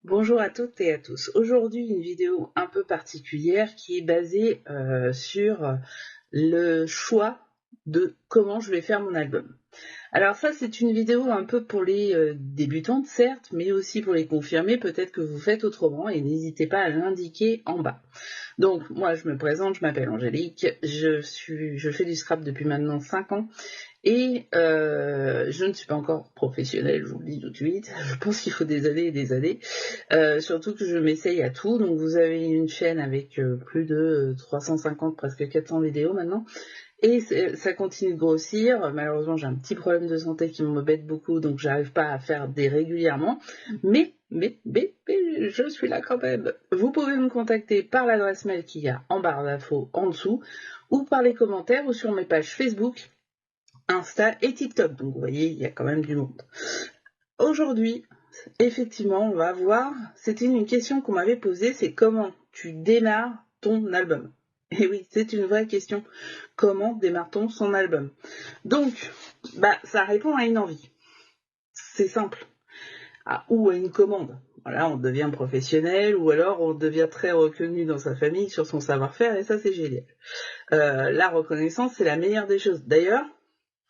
Bonjour à toutes et à tous. Aujourd'hui, une vidéo un peu particulière qui est basée sur le choix de comment je vais faire mon album. Alors ça, c'est une vidéo un peu pour les débutantes, certes, mais aussi pour les confirmés. Peut-être que vous faites autrement et n'hésitez pas à l'indiquer en bas. Donc, moi, je me présente, je m'appelle Angélique, je fais du scrap depuis maintenant 5 ans. Et je ne suis pas encore professionnelle, je vous le dis tout de suite. Je pense qu'il faut des années et des années. Surtout que je m'essaye à tout. Donc vous avez une chaîne avec plus de 350, presque 400 vidéos maintenant. Et ça continue de grossir. Malheureusement, j'ai un petit problème de santé qui m'embête beaucoup, donc j'arrive pas à faire des régulièrement. Mais, je suis là quand même. Vous pouvez me contacter par l'adresse mail qu'il y a en barre d'infos en dessous, ou par les commentaires, ou sur mes pages Facebook, Insta et TikTok. Donc vous voyez, il y a quand même du monde. Aujourd'hui, effectivement, on va voir, c'était une question qu'on m'avait posée, c'est comment tu démarres ton album. Et oui, c'est une vraie question. Comment démarre-t-on son album? Donc, ça répond à une envie. C'est simple. Ou à une commande. Voilà, on devient professionnel, ou alors on devient très reconnu dans sa famille sur son savoir-faire, et ça c'est génial. La reconnaissance, c'est la meilleure des choses. D'ailleurs,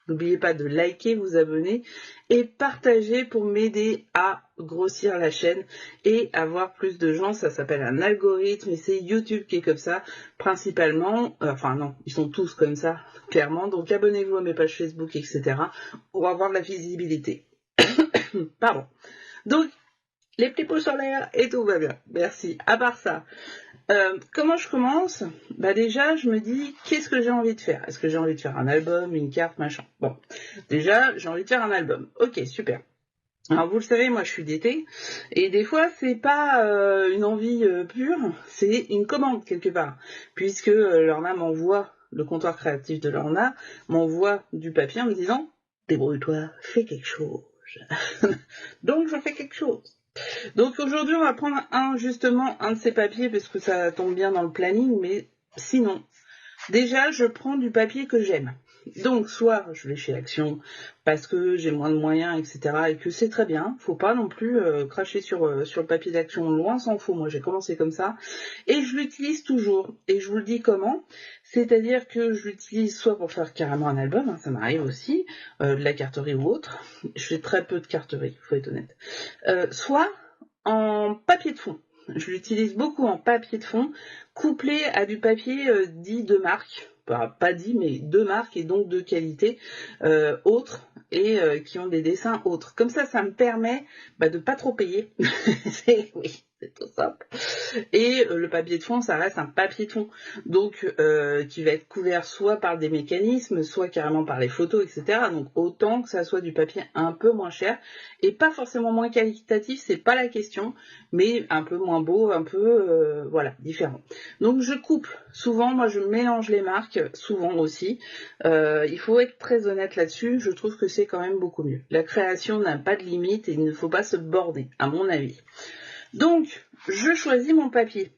n'oubliez pas de liker, vous abonner et partager pour m'aider à grossir la chaîne et avoir plus de gens. Ça s'appelle un algorithme et c'est YouTube qui est comme ça, principalement. Enfin non, ils sont tous comme ça, clairement. Donc abonnez-vous à mes pages Facebook, etc. pour avoir de la visibilité. Pardon. Donc, les petits pouces en l'air et tout va bien. Merci. À part ça, comment je commence? Déjà, je me dis, qu'est-ce que j'ai envie de faire? Est-ce que j'ai envie de faire un album, une carte, machin? Bon, déjà, j'ai envie de faire un album. Ok, super. Alors, vous le savez, moi, je suis d'été, et des fois, c'est pas une envie pure, c'est une commande, quelque part, puisque Lorna m'envoie, le comptoir créatif de Lorna, m'envoie du papier en me disant, débrouille-toi, fais quelque chose. Donc, je fais quelque chose. Donc aujourd'hui, on va prendre justement un de ces papiers parce que ça tombe bien dans le planning, mais sinon, déjà, je prends du papier que j'aime. Donc, soit je vais chez Action parce que j'ai moins de moyens, etc. et que c'est très bien. Faut pas non plus cracher sur le papier d'Action. Loin s'en faut. Moi, j'ai commencé comme ça. Et je l'utilise toujours. Et je vous le dis comment. C'est-à-dire que je l'utilise soit pour faire carrément un album, hein, ça m'arrive aussi, de la carterie ou autre. Je fais très peu de carterie, faut être honnête. Soit en papier de fond. Je l'utilise beaucoup en papier de fond, couplé à du papier dit de marque, pas dit, mais de marque et donc de qualité autre et qui ont des dessins autres. Comme ça me permet de pas trop payer. Oui, c'est tout simple. Et le papier de fond, ça reste un papier de fond, donc qui va être couvert soit par des mécanismes, soit carrément par les photos, etc. Donc autant que ça soit du papier un peu moins cher, et pas forcément moins qualitatif, c'est pas la question, mais un peu moins beau, un peu, voilà, différent. Donc je coupe, souvent, moi je mélange les marques, souvent aussi. Il faut être très honnête là-dessus, je trouve que c'est quand même beaucoup mieux. La création n'a pas de limite et il ne faut pas se border, à mon avis. Donc, je choisis mon papier.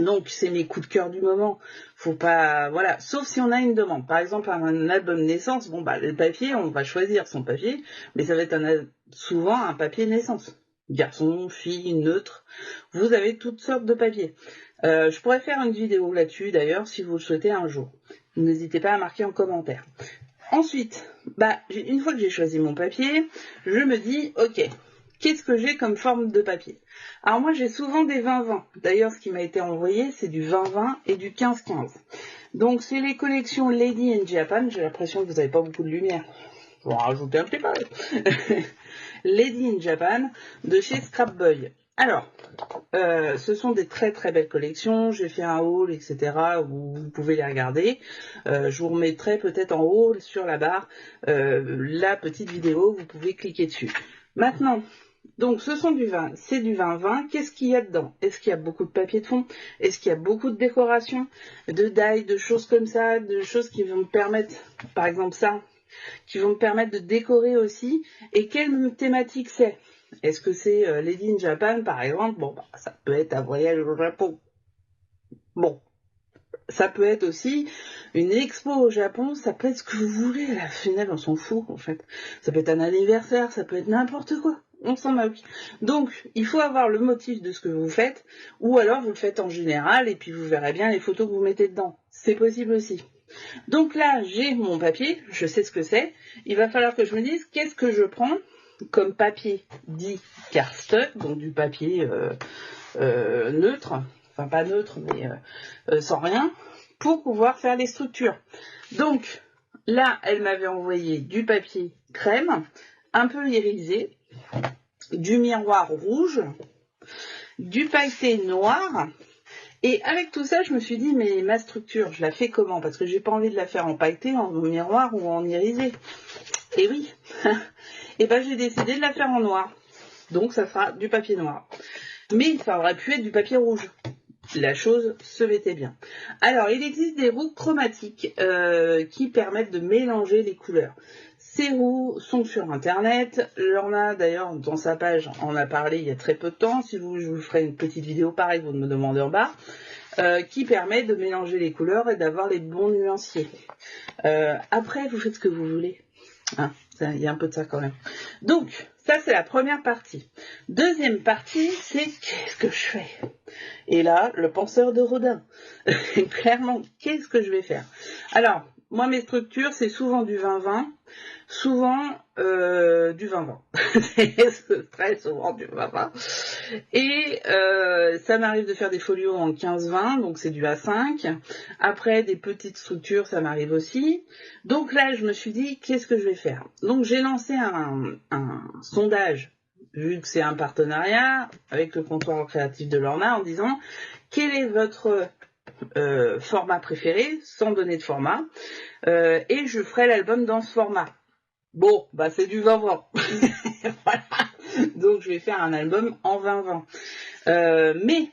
Donc, c'est mes coups de cœur du moment. Faut pas, voilà, sauf si on a une demande. Par exemple, un album naissance, le papier, on va choisir son papier, mais ça va être souvent un papier naissance. Garçon, fille, neutre. Vous avez toutes sortes de papiers. Je pourrais faire une vidéo là-dessus, d'ailleurs, si vous le souhaitez un jour. N'hésitez pas à marquer en commentaire. Ensuite, une fois que j'ai choisi mon papier, je me dis, ok, qu'est-ce que j'ai comme forme de papier? Alors moi, j'ai souvent des 20-20. D'ailleurs, ce qui m'a été envoyé, c'est du 20-20 et du 15-15. Donc, c'est les collections Lady in Japan. J'ai l'impression que vous n'avez pas beaucoup de lumière. Je vais en rajouter un petit peu. Lady in Japan de chez Scrap Boy. Alors, ce sont des très très belles collections. J'ai fait un haul, etc. où vous pouvez les regarder. Je vous remettrai peut-être en haut sur la barre la petite vidéo. Vous pouvez cliquer dessus. Maintenant, donc ce sont du vin, c'est du vin. Qu'est-ce qu'il y a dedans? Est-ce qu'il y a beaucoup de papier de fond? Est-ce qu'il y a beaucoup de décoration, de die, de choses comme ça, de choses qui vont me permettre, par exemple ça, qui vont me permettre de décorer aussi? Et quelle thématique c'est? Est-ce que c'est Lady in Japan, par exemple? Ça peut être un voyage au Japon. Bon, ça peut être aussi une expo au Japon, ça peut être ce que vous voulez, à la finale on s'en fout en fait. Ça peut être un anniversaire, ça peut être n'importe quoi. on s'en moque. Donc, il faut avoir le motif de ce que vous faites, ou alors vous le faites en général, et puis vous verrez bien les photos que vous mettez dedans. C'est possible aussi. Donc là, j'ai mon papier, je sais ce que c'est. Il va falloir que je me dise qu'est-ce que je prends comme papier dit cardstock, donc du papier neutre, enfin pas neutre, mais sans rien, pour pouvoir faire les structures. Donc là, elle m'avait envoyé du papier crème, un peu irisé, du miroir rouge, du pailleté noir. Et avec tout ça, je me suis dit, mais ma structure, je la fais comment? Parce que j'ai pas envie de la faire en pailleté, en miroir ou en irisé. Et oui, et ben j'ai décidé de la faire en noir. Donc ça sera du papier noir. Mais ça aurait pu être du papier rouge. La chose se mettait bien. Alors, il existe des roues chromatiques qui permettent de mélanger les couleurs. Ces roues sont sur internet. Lorna, d'ailleurs, dans sa page, en a parlé il y a très peu de temps. Si vous, je vous ferai une petite vidéo pareil, vous me demandez en bas. Qui permet de mélanger les couleurs et d'avoir les bons nuanciers. Après, vous faites ce que vous voulez. Hein, il y a un peu de ça quand même. Donc, ça c'est la première partie. Deuxième partie, c'est qu'est-ce que je fais? Et là, le penseur de Rodin. Clairement, qu'est-ce que je vais faire? Alors, moi mes structures, c'est souvent du 20-20, souvent du 20-20. C'est très souvent du 20-20. Et ça m'arrive de faire des folios en 15-20, donc c'est du A5. Après, des petites structures, ça m'arrive aussi. Donc là, je me suis dit, qu'est-ce que je vais faire? Donc j'ai lancé un sondage, vu que c'est un partenariat avec le comptoir créatif de Lorna, en disant, quel est votre format préféré, sans donner de format, et je ferai l'album dans ce format. Bon, bah c'est du 20-20. Voilà. Donc je vais faire un album en 20-20. Mais,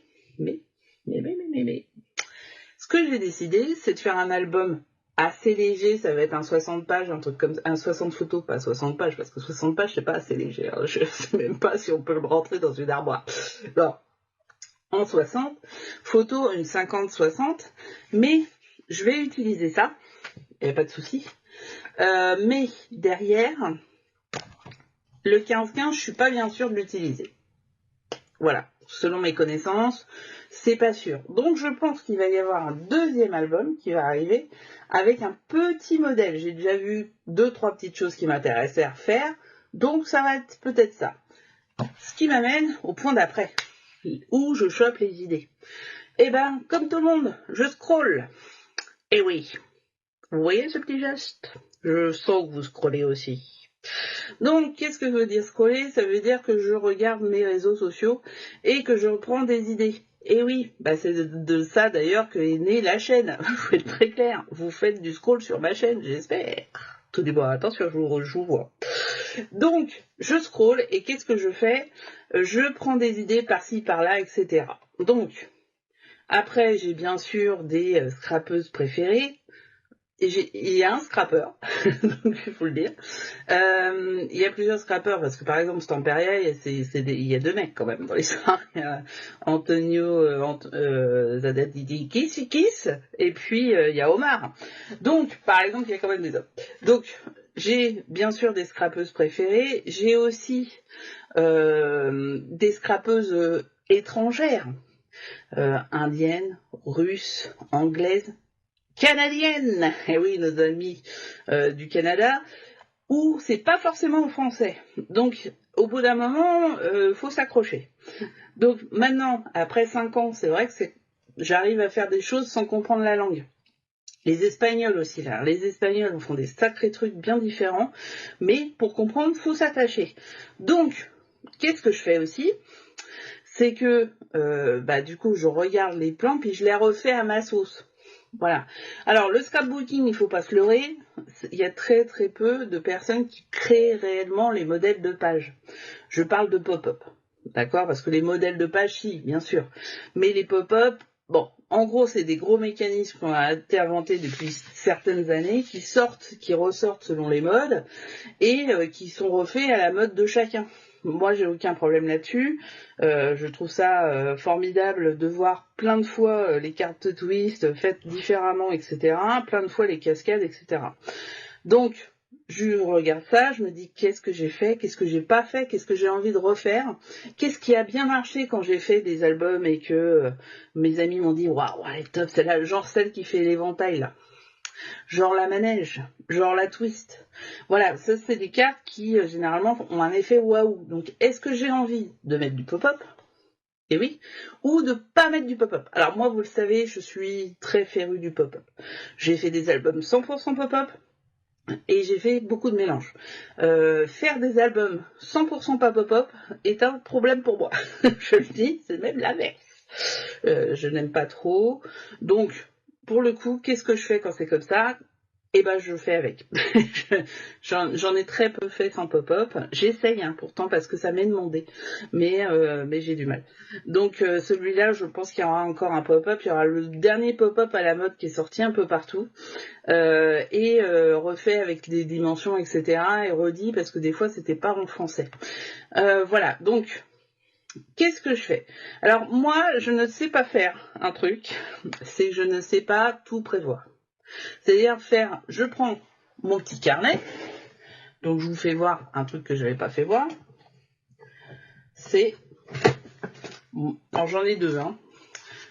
ce que j'ai décidé, c'est de faire un album assez léger, ça va être un 60 pages, un truc comme un 60 photos, pas 60 pages, parce que 60 pages, c'est pas assez léger. Hein. Je sais même pas si on peut le rentrer dans une armoire. Bon, en 60, photos, une 50-60, mais je vais utiliser ça, il n'y a pas de souci. Mais derrière, le 15-15, je suis pas bien sûre de l'utiliser. Voilà, selon mes connaissances, c'est pas sûr. Donc je pense qu'il va y avoir un deuxième album qui va arriver avec un petit modèle. J'ai déjà vu 2-3 petites choses qui m'intéressaient à refaire, donc ça va être peut-être ça. Ce qui m'amène au point d'après, où je chope les idées. Et ben, comme tout le monde, je scrolle. Et oui, vous voyez ce petit geste? Je sens que vous scrollez aussi. Donc, qu'est-ce que veut dire scroller? Ça veut dire que je regarde mes réseaux sociaux et que je reprends des idées. Et oui, bah c'est de ça d'ailleurs que est née la chaîne. Faut être très clair. Vous faites du scroll sur ma chaîne, j'espère. Tout d'abord, attention, je vous vois. Donc, je scroll et qu'est-ce que je fais? Je prends des idées par-ci, par-là, etc. Donc, après, j'ai bien sûr des scrapeuses préférées. Il y a un scrapper, donc il faut le dire. Il y a plusieurs scrappers, parce que par exemple, Stamperia, il y a 2 mecs quand même dans l'histoire. Il y a Antonio Zadadidikis, et puis il y a Omar. Donc, par exemple, il y a quand même des hommes. Donc, j'ai bien sûr des scrapeuses préférées. J'ai aussi des scrapeuses étrangères, indiennes, russes, anglaises, canadienne, et oui, nos amis du Canada, où c'est pas forcément en français. Donc, au bout d'un moment, faut s'accrocher. Donc, maintenant, après 5 ans, c'est vrai que j'arrive à faire des choses sans comprendre la langue. Les Espagnols aussi, là. Les Espagnols font des sacrés trucs bien différents, mais pour comprendre, faut s'attacher. Donc, qu'est-ce que je fais aussi? C'est que, du coup, je regarde les plans, puis je les refais à ma sauce. Voilà. Alors, le scrapbooking, il ne faut pas se leurrer. Il y a très très peu de personnes qui créent réellement les modèles de page. Je parle de pop-up. D'accord? Parce que les modèles de page, si, bien sûr. Mais les pop-up, bon, en gros, c'est des gros mécanismes qui ont été inventés depuis certaines années, qui ressortent selon les modes, et qui sont refaits à la mode de chacun. Moi, j'ai aucun problème là-dessus. Je trouve ça formidable de voir plein de fois les cartes twist faites différemment, etc. Plein de fois les cascades, etc. Donc, je regarde ça, je me dis qu'est-ce que j'ai fait, qu'est-ce que j'ai pas fait, qu'est-ce que j'ai envie de refaire, qu'est-ce qui a bien marché quand j'ai fait des albums et que mes amis m'ont dit waouh, elle est top, celle-là, genre celle qui fait l'éventail là, genre la manège, genre la twist. Voilà, ça c'est des cartes qui généralement ont un effet waouh. Donc est-ce que j'ai envie de mettre du pop-up? Et oui, ou de pas mettre du pop-up. Alors moi, vous le savez, je suis très férue du pop-up. J'ai fait des albums 100% pop-up. Et j'ai fait beaucoup de mélanges. Faire des albums 100% pas pop-up est un problème pour moi. Je le dis, c'est même l'inverse. Je n'aime pas trop. Donc, pour le coup, qu'est-ce que je fais quand c'est comme ça? Eh ben, je fais avec. J'en ai très peu fait sans pop-up. J'essaye, hein, pourtant, parce que ça m'est demandé. Mais j'ai du mal. Donc, celui-là, je pense qu'il y aura encore un pop-up. Il y aura le dernier pop-up à la mode qui est sorti un peu partout. Refait avec des dimensions, etc. Et redit, parce que des fois, c'était pas en français. Voilà, donc... Qu'est-ce que je fais? Alors, moi, je ne sais pas faire un truc. C'est que je ne sais pas tout prévoir. C'est-à-dire je prends mon petit carnet, donc je vous fais voir un truc que je n'avais pas fait voir, alors j'en ai deux, hein.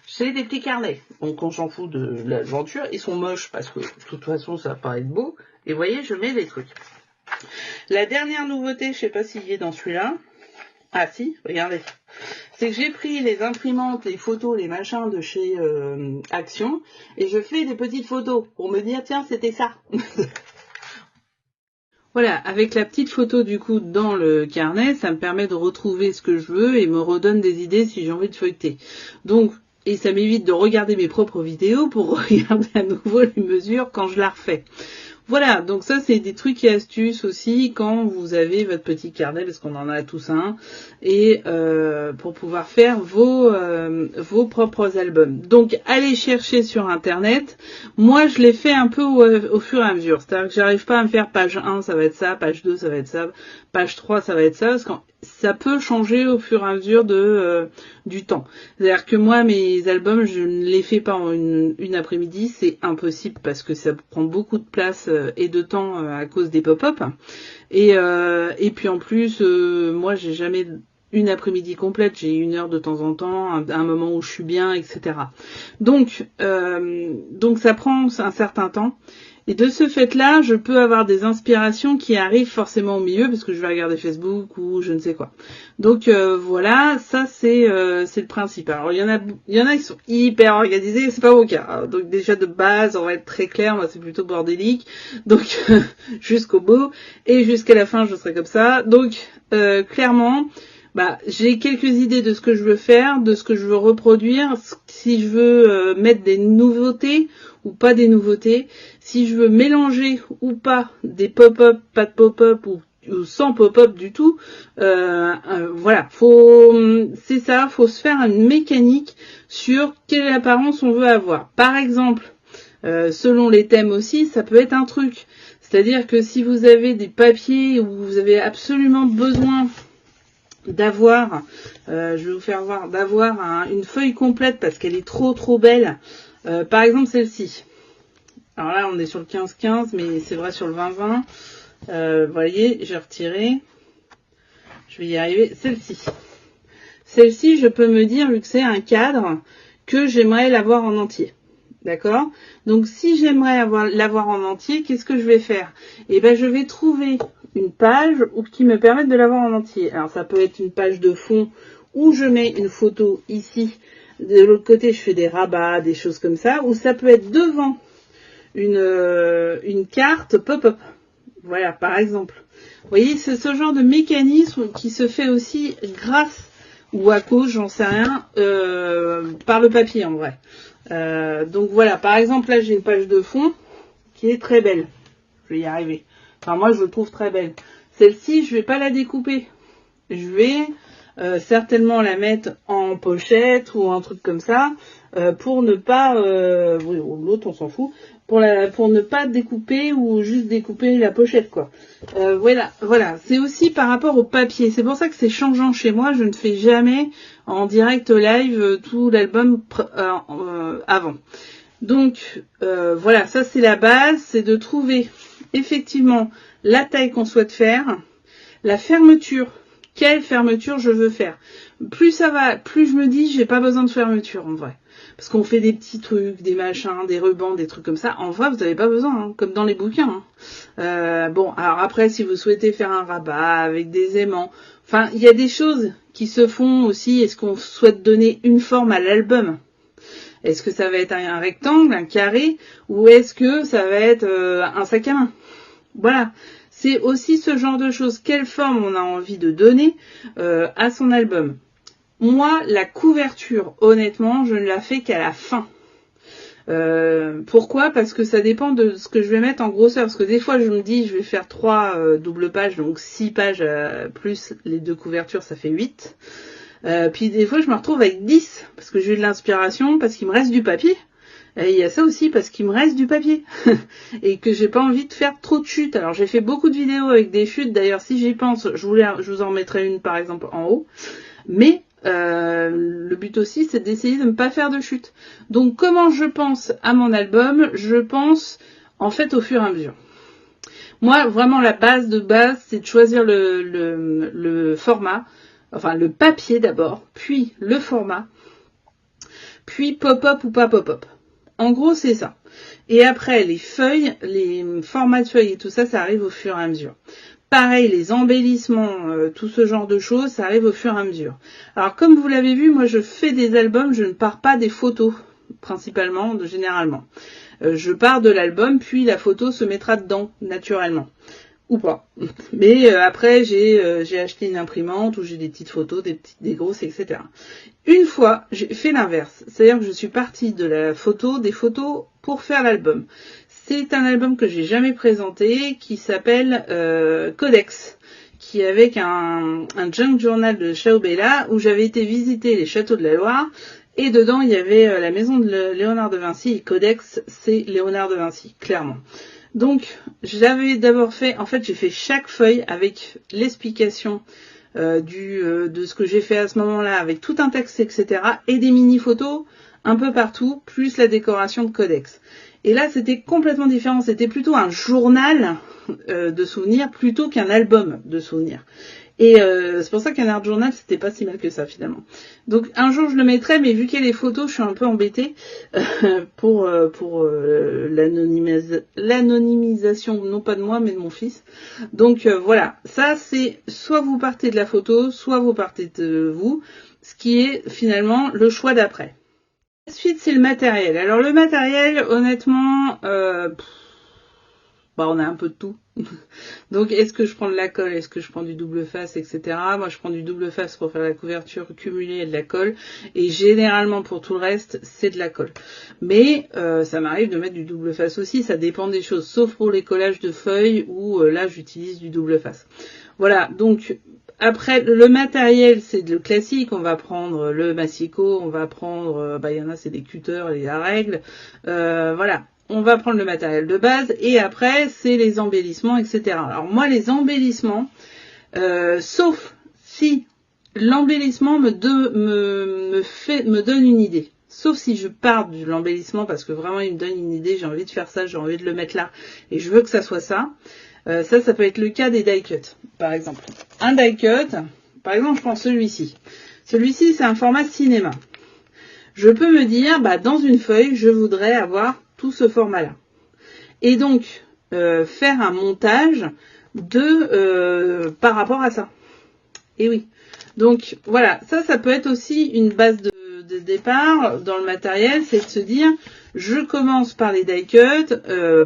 C'est des petits carnets, donc on s'en fout de l'aventure, ils sont moches parce que de toute façon ça va pas être beau, et vous voyez, je mets les trucs. La dernière nouveauté, je sais pas s'il y est dans celui-là, ah si, regardez, c'est que j'ai pris les imprimantes, les photos, les machins de chez Action, et je fais des petites photos pour me dire, tiens, c'était ça. Voilà, avec la petite photo du coup dans le carnet, ça me permet de retrouver ce que je veux et me redonne des idées si j'ai envie de feuilleter. Donc, et ça m'évite de regarder mes propres vidéos pour regarder à nouveau les mesures quand je la refais. Voilà, donc ça c'est des trucs et astuces aussi quand vous avez votre petit carnet, parce qu'on en a tous un, et pour pouvoir faire vos propres albums. Donc allez chercher sur internet. Moi je l'ai fait un peu au fur et à mesure, c'est-à-dire que j'arrive pas à me faire page 1 ça va être ça, page 2 ça va être ça, page 3 ça va être ça, parce que ça peut changer au fur et à mesure du temps. C'est-à-dire que moi, mes albums, je ne les fais pas en une après-midi, c'est impossible parce que ça prend beaucoup de place et de temps à cause des pop-up. Et puis en plus, moi, j'ai jamais une après-midi complète, j'ai 1 heure de temps en temps, un moment où je suis bien, etc. Donc ça prend un certain temps. Et de ce fait-là, je peux avoir des inspirations qui arrivent forcément au milieu parce que je vais regarder Facebook ou je ne sais quoi. Donc voilà, ça c'est le principe. Alors il y en a qui sont hyper organisés, c'est pas mon cas. Donc déjà de base, on va être très clair, moi c'est plutôt bordélique. Donc jusqu'au bout et jusqu'à la fin, je serai comme ça. Donc clairement, j'ai quelques idées de ce que je veux faire, de ce que je veux reproduire, si je veux mettre des nouveautés ou pas des nouveautés, si je veux mélanger ou pas des pop-up, pas de pop-up ou sans pop-up du tout, voilà, c'est ça, faut se faire une mécanique sur quelle apparence on veut avoir. Par exemple, selon les thèmes aussi, ça peut être un truc. C'est-à-dire que si vous avez des papiers où vous avez absolument besoin d'avoir, je vais vous faire voir, d'avoir une feuille complète parce qu'elle est trop belle. Par exemple celle-ci. Alors là on est sur le 15-15 mais c'est vrai sur le 20-20. Vous voyez, j'ai retiré. Je vais y arriver. Celle-ci. Celle-ci, je peux me dire, vu que c'est un cadre, que j'aimerais l'avoir en entier. D'accord? Donc si j'aimerais l'avoir en entier, qu'est-ce que je vais faire? Eh ben je vais trouver une page qui me permette de l'avoir en entier. Alors ça peut être une page de fond où je mets une photo ici. De l'autre côté, je fais des rabats, des choses comme ça. Ou ça peut être devant une carte pop-up. Voilà, par exemple. Vous voyez, c'est ce genre de mécanisme qui se fait aussi grâce ou à cause, j'en sais rien, par le papier en vrai. Donc voilà, par exemple, là j'ai une page de fond qui est très belle. Je vais y arriver. Enfin, moi je le trouve très belle. Celle-ci, je vais pas la découper. Je vais certainement la mettre en pochette ou un truc comme ça pour ne pas... oui, l'autre on s'en fout. Pour ne pas découper ou juste découper la pochette quoi. Voilà. C'est aussi par rapport au papier. C'est pour ça que c'est changeant chez moi. Je ne fais jamais en direct live tout l'album avant. Donc voilà, ça c'est la base, c'est de trouver effectivement la taille qu'on souhaite faire, la fermeture, quelle fermeture je veux faire. Plus ça va, plus je me dis j'ai pas besoin de fermeture en vrai. Parce qu'on fait des petits trucs, des machins, des rubans, des trucs comme ça. En vrai, vous n'avez pas besoin, hein, comme dans les bouquins. Hein. Bon, alors après, si vous souhaitez faire un rabat avec des aimants, enfin, il y a des choses qui se font aussi. Est-ce qu'on souhaite donner une forme à l'album ? Est-ce que ça va être un rectangle, un carré, ou est-ce que ça va être un sac à main ? Voilà. C'est aussi ce genre de choses. Quelle forme on a envie de donner à son album ? Moi, la couverture, honnêtement, je ne la fais qu'à la fin. Pourquoi ? Parce que ça dépend de ce que je vais mettre en grosseur. Parce que des fois, je me dis, je vais faire 3 doubles pages, donc 6 pages plus les 2 couvertures, ça fait 8. Puis des fois, je me retrouve avec 10, parce que j'ai eu de l'inspiration, parce qu'il me reste du papier. Et il y a ça aussi, parce qu'il me reste du papier. Et que j'ai pas envie de faire trop de chutes. Alors, j'ai fait beaucoup de vidéos avec des chutes. D'ailleurs, si j'y pense, je vous en mettrai une, par exemple, en haut. Mais le but aussi, c'est d'essayer de ne pas faire de chute. Donc, comment je pense à mon album ? Je pense, en fait, au fur et à mesure. Moi, vraiment, la base de base, c'est de choisir le format, enfin, le papier d'abord, puis le format, puis pop-up ou pas pop-up. En gros, c'est ça. Et après, les feuilles, les formats de feuilles et tout ça, ça arrive au fur et à mesure. Pareil, les embellissements, tout ce genre de choses, ça arrive au fur et à mesure. Alors, comme vous l'avez vu, moi, je fais des albums, je ne pars pas des photos, principalement, généralement. Je pars de l'album, puis la photo se mettra dedans, naturellement. Ou pas. Mais après, j'ai acheté une imprimante où j'ai des petites photos, des grosses, etc. Une fois, j'ai fait l'inverse. C'est-à-dire que je suis partie de la photo, des photos pour faire l'album. C'est un album que j'ai jamais présenté, qui s'appelle Codex, qui est avec un junk journal de Chaubella, où j'avais été visiter les châteaux de la Loire, et dedans il y avait la maison de Léonard de Vinci, et Codex, c'est Léonard de Vinci, clairement. Donc, j'avais d'abord fait, en fait, j'ai fait chaque feuille avec l'explication de ce que j'ai fait à ce moment-là, avec tout un texte, etc., et des mini-photos un peu partout, plus la décoration de Codex. Et là, c'était complètement différent. C'était plutôt un journal de souvenirs plutôt qu'un album de souvenirs. Et c'est pour ça qu'un art journal, c'était pas si mal que ça, finalement. Donc, un jour, je le mettrai, mais vu qu'il y a les photos, je suis un peu embêtée pour l'anonymisation, non pas de moi, mais de mon fils. Donc, voilà. Ça, c'est soit vous partez de la photo, soit vous partez de vous, ce qui est finalement le choix d'après. Ensuite, c'est le matériel. Alors, le matériel, honnêtement, on a un peu de tout. Donc, est-ce que je prends de la colle, est-ce que je prends du double face, etc. Moi, je prends du double face pour faire la couverture cumulée et de la colle. Et généralement, pour tout le reste, c'est de la colle. Mais ça m'arrive de mettre du double face aussi. Ça dépend des choses, sauf pour les collages de feuilles où là, j'utilise du double face. Voilà, donc... Après, le matériel, c'est le classique. On va prendre le massicot, on va prendre, il y en a, c'est des cutters et la règle. Voilà, on va prendre le matériel de base. Et après, c'est les embellissements, etc. Alors moi, les embellissements, sauf si l'embellissement me donne une idée. Sauf si je pars de l'embellissement parce que vraiment, il me donne une idée, j'ai envie de faire ça, j'ai envie de le mettre là, et je veux que ça soit ça. Ça peut être le cas des die cuts, par exemple. Un die cut, par exemple, je prends celui-ci. Celui-ci, c'est un format cinéma. Je peux me dire, dans une feuille, je voudrais avoir tout ce format-là. Et donc, faire un montage par rapport à ça. Et oui. Donc, voilà. Ça peut être aussi une base de départ dans le matériel, c'est de se dire... Je commence par les die cuts,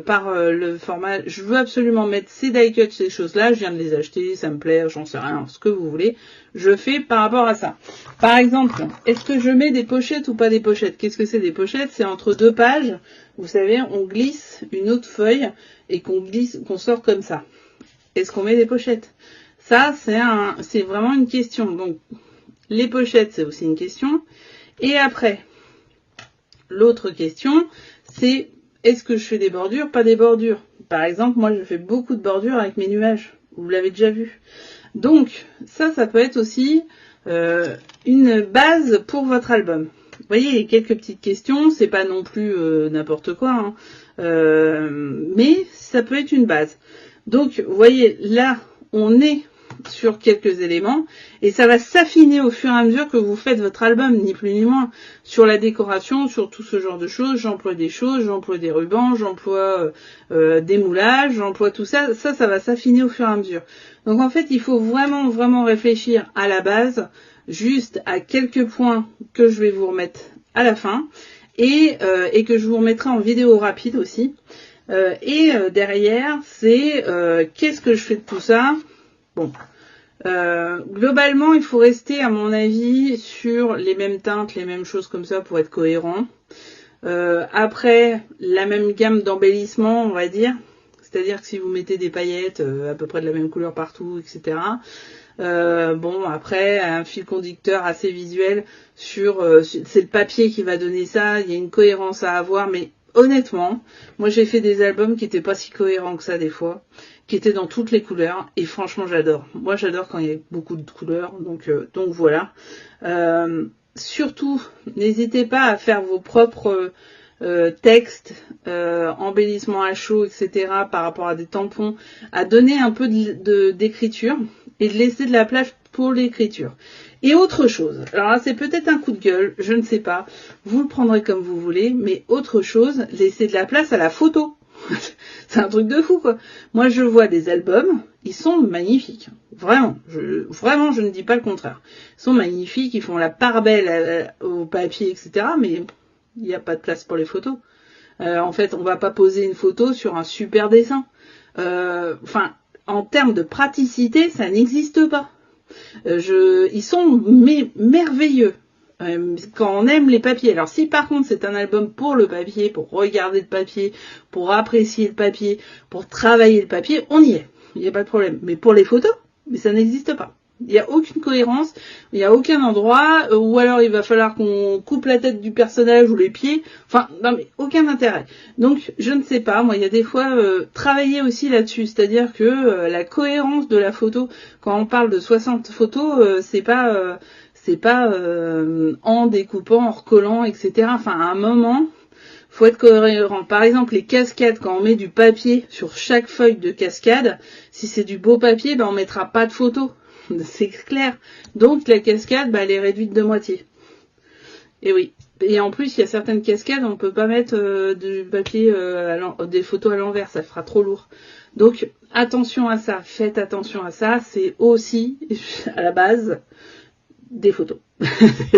par le format, je veux absolument mettre ces die cuts, ces choses-là, je viens de les acheter, ça me plaît, j'en sais rien, ce que vous voulez, je fais par rapport à ça. Par exemple, est-ce que je mets des pochettes ou pas des pochettes ? Qu'est-ce que c'est des pochettes ? C'est entre 2 pages, vous savez, on glisse une autre feuille et qu'on sort comme ça. Est-ce qu'on met des pochettes ? Ça, c'est vraiment une question. Donc, les pochettes, c'est aussi une question. Et après... L'autre question, c'est est-ce que je fais des bordures, pas des bordures ? Par exemple, moi, je fais beaucoup de bordures avec mes nuages. Vous l'avez déjà vu. Donc, ça peut être aussi une base pour votre album. Vous voyez, il y a quelques petites questions. C'est pas non plus n'importe quoi, hein. Mais ça peut être une base. Donc, vous voyez, là, on est sur quelques éléments et ça va s'affiner au fur et à mesure que vous faites votre album, ni plus ni moins, sur la décoration, sur tout ce genre de choses. J'emploie des choses, j'emploie des rubans, j'emploie des moulages, j'emploie tout ça. Ça va s'affiner au fur et à mesure. Donc en fait, il faut vraiment réfléchir à la base, juste à quelques points que je vais vous remettre à la fin et que je vous remettrai en vidéo rapide aussi. Derrière, c'est qu'est-ce que je fais de tout ça? Bon, globalement, il faut rester, à mon avis, sur les mêmes teintes, les mêmes choses comme ça pour être cohérent. Après, la même gamme d'embellissement, on va dire. C'est-à-dire que si vous mettez des paillettes à peu près de la même couleur partout, etc. Bon, après, un fil conducteur assez visuel sur... c'est le papier qui va donner ça, il y a une cohérence à avoir, mais honnêtement, moi j'ai fait des albums qui étaient pas si cohérents que ça des fois, qui étaient dans toutes les couleurs, et franchement j'adore. Moi j'adore quand il y a beaucoup de couleurs, donc voilà. Surtout, n'hésitez pas à faire vos propres textes, embellissements à chaud, etc. par rapport à des tampons, à donner un peu d'écriture et de laisser de la place pour l'écriture. Et autre chose, alors là c'est peut-être un coup de gueule, je ne sais pas, vous le prendrez comme vous voulez, mais autre chose, laissez de la place à la photo. C'est un truc de fou quoi. Moi je vois des albums, ils sont magnifiques, vraiment, je ne dis pas le contraire. Ils sont magnifiques, ils font la part belle au papier, etc. Mais il n'y a pas de place pour les photos. En fait, on va pas poser une photo sur un super dessin. Enfin, en termes de praticité, ça n'existe pas. Ils sont merveilleux quand on aime les papiers. Alors si par contre c'est un album pour le papier, pour regarder le papier, pour apprécier le papier, pour travailler le papier, on y est. Il n'y a pas de problème. Mais pour les photos, mais ça n'existe pas. Il n'y a aucune cohérence, il n'y a aucun endroit, ou alors il va falloir qu'on coupe la tête du personnage ou les pieds, enfin, non mais aucun intérêt. Donc, je ne sais pas, moi il y a des fois, travailler aussi là-dessus, c'est-à-dire que la cohérence de la photo, quand on parle de 60 photos, c'est pas en découpant, en recollant, etc. Enfin, à un moment, faut être cohérent. Par exemple, les cascades, quand on met du papier sur chaque feuille de cascade, si c'est du beau papier, ben on mettra pas de photo. C'est clair. Donc la cascade, elle est réduite de moitié. Et oui. Et en plus, il y a certaines cascades, on ne peut pas mettre du papier, des photos à l'envers, ça fera trop lourd. Donc attention à ça, faites attention à ça. C'est aussi, à la base, des photos.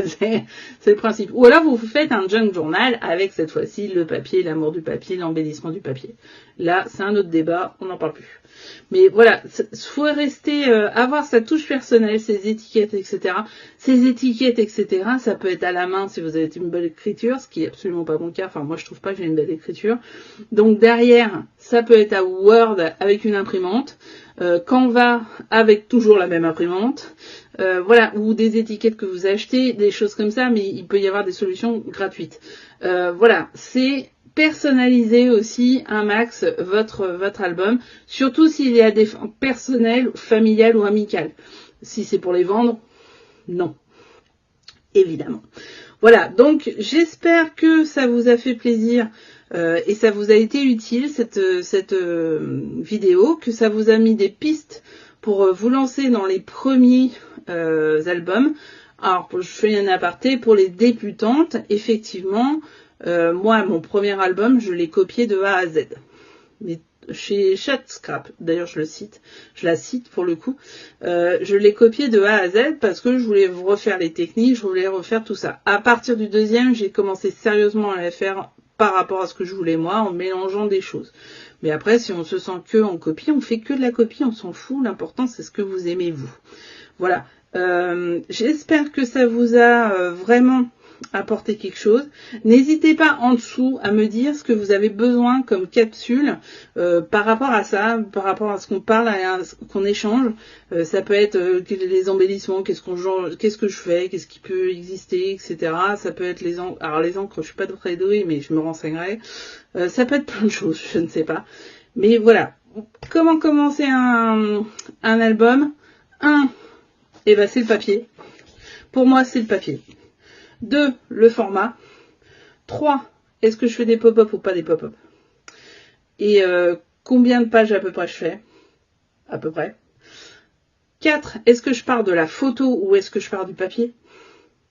C'est le principe. Ou alors vous faites un junk journal avec cette fois-ci le papier, l'amour du papier, l'embellissement du papier. Là, c'est un autre débat, on n'en parle plus. Mais voilà, faut rester, avoir sa touche personnelle, ses étiquettes, etc. Ces étiquettes, etc. Ça peut être à la main si vous avez une belle écriture, ce qui est absolument pas mon cas. Enfin, moi, je trouve pas que j'ai une belle écriture. Donc derrière, ça peut être à Word avec une imprimante. Canva avec toujours la même imprimante. Voilà, ou des étiquettes que vous achetez, des choses comme ça, mais il peut y avoir des solutions gratuites. Voilà, c'est personnaliser aussi un max votre album, surtout s'il y a des personnels, familiales ou amicales. Si c'est pour les vendre, non, évidemment. Voilà, donc j'espère que ça vous a fait plaisir et ça vous a été utile cette vidéo, que ça vous a mis des pistes pour vous lancer dans les premiers albums. Alors, je fais un aparté pour les débutantes, effectivement. Moi, mon premier album, je l'ai copié de A à Z. Mais chez Chatscrap, d'ailleurs je la cite pour le coup, je l'ai copié de A à Z parce que je voulais refaire les techniques, je voulais refaire tout ça. À partir du deuxième, j'ai commencé sérieusement à la faire par rapport à ce que je voulais moi, en mélangeant des choses. Mais après, si on se sent que en copie, on fait que de la copie, on s'en fout, l'important c'est ce que vous aimez vous. Voilà, j'espère que ça vous a vraiment apporter quelque chose. N'hésitez pas en dessous à me dire ce que vous avez besoin comme capsule par rapport à ça, par rapport à ce qu'on parle, qu'on échange. Ça peut être les embellissements, qu'est-ce que je fais, qu'est-ce qui peut exister, etc. Ça peut être les encres. Alors les encres, je suis pas très douée, mais je me renseignerai. Ça peut être plein de choses, je ne sais pas. Mais voilà. Comment commencer un album? Eh ben c'est le papier. Pour moi, c'est le papier. 2, le format. 3, est-ce que je fais des pop-up ou pas des pop-up? Et combien de pages à peu près je fais? à peu près. 4, est-ce que je pars de la photo ou est-ce que je pars du papier?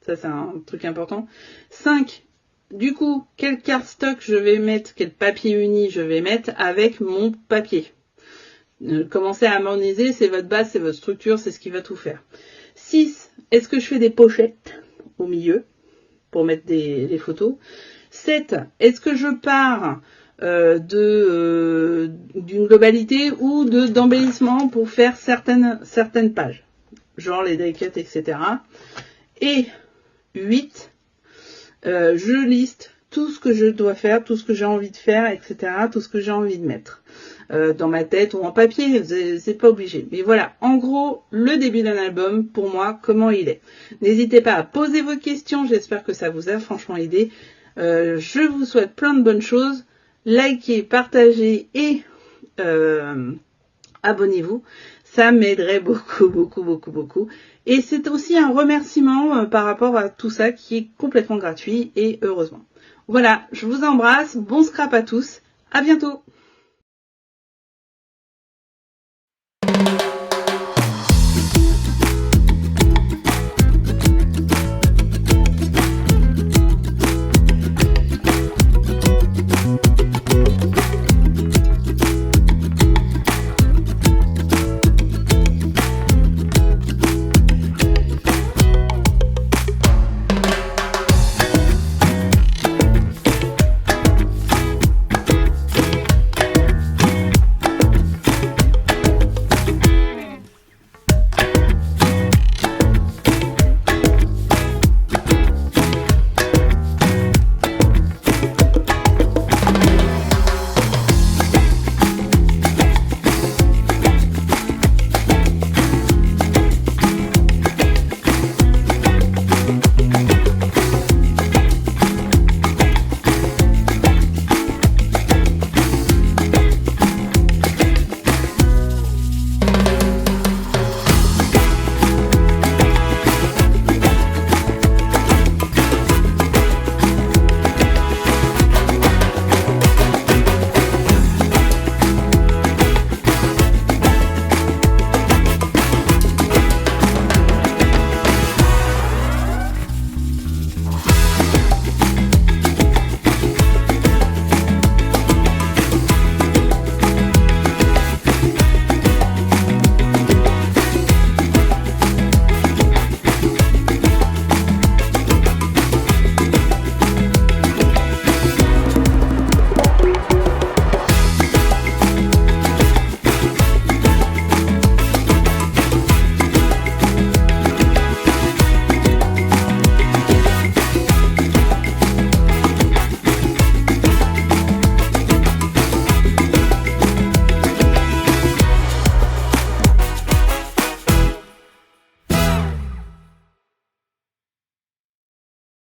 Ça, c'est un truc important. 5, du coup, quel cardstock je vais mettre, quel papier uni je vais mettre avec mon papier. Commencez à harmoniser, c'est votre base, c'est votre structure, c'est ce qui va tout faire. 6, est-ce que je fais des pochettes au milieu pour mettre les photos? 7, est-ce que je pars d'une globalité ou d'embellissement pour faire certaines pages, genre les délicates, etc. Et 8, je liste tout ce que je dois faire, tout ce que j'ai envie de faire, etc., tout ce que j'ai envie de mettre dans ma tête ou en papier, c'est pas obligé. Mais voilà, en gros, le début d'un album, pour moi, comment il est. N'hésitez pas à poser vos questions, j'espère que ça vous a franchement aidé. Je vous souhaite plein de bonnes choses. Likez, partagez et abonnez-vous. Ça m'aiderait beaucoup, beaucoup, beaucoup, beaucoup. Et c'est aussi un remerciement par rapport à tout ça qui est complètement gratuit et heureusement. Voilà, je vous embrasse. Bon scrap à tous. À bientôt.